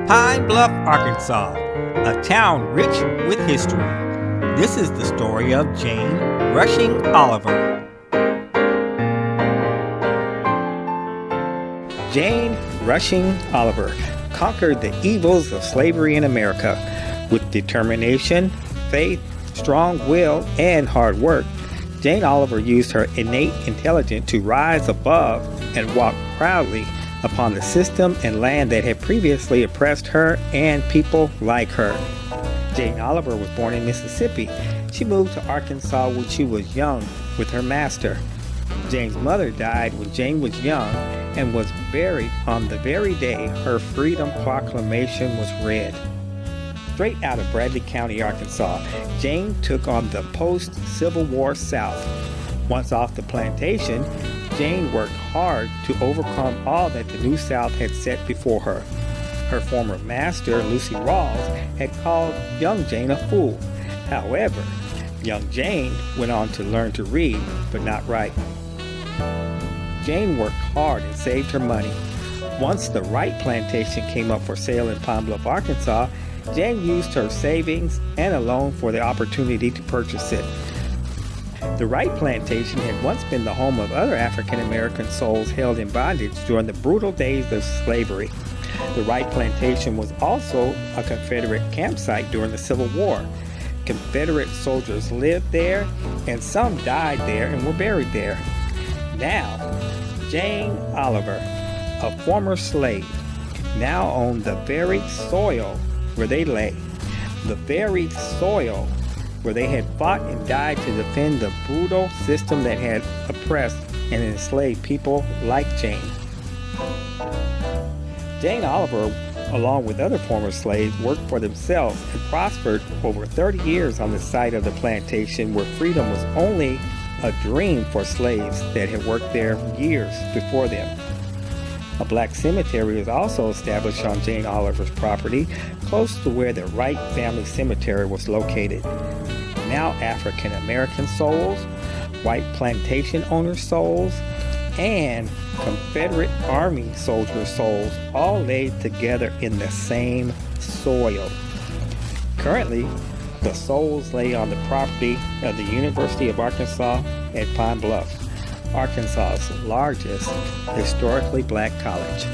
Pine Bluff, Arkansas, a town rich with history. This is the story of Jane Rushing Oliver. Jane Rushing Oliver conquered the evils of slavery in America with determination, faith, strong will, and hard work. Jane Oliver used her innate intelligence to rise above and walk proudly upon the system and land that had previously oppressed her and people like her. Jane Oliver was born in Mississippi. She moved to Arkansas when she was young with her master. Jane's mother died when Jane was young and was buried on the very day her Freedom Proclamation was read. Straight out of Bradley County, Arkansas, Jane took on the post-Civil War South. Once off the plantation, Jane worked hard to overcome all that the New South had set before her. Her former master, Lucy Rawls, had called young Jane a fool. However, young Jane went on to learn to read, but not write. Jane worked hard and saved her money. Once the Wright plantation came up for sale in Pine Bluff, Arkansas, Jane used her savings and a loan for the opportunity to purchase it. The Wright plantation had once been the home of other African American souls held in bondage during the brutal days of slavery. The Wright plantation was also a Confederate campsite during the Civil War. Confederate soldiers lived there, and some died there and were buried there. Now, Jane Oliver, a former slave, now owned the very soil where they lay, the very soil where they had fought and died to defend the brutal system that had oppressed and enslaved people like Jane. Jane Oliver, along with other former slaves, worked for themselves and prospered over 30 years on the site of the plantation where freedom was only a dream for slaves that had worked there years before them. A black cemetery was also established on Jane Oliver's property, close to where the Wright family cemetery was located. Now African American souls, white plantation owner souls, and Confederate Army soldier souls all laid together in the same soil. Currently, the souls lay on the property of the University of Arkansas at Pine Bluff, Arkansas's largest historically black college.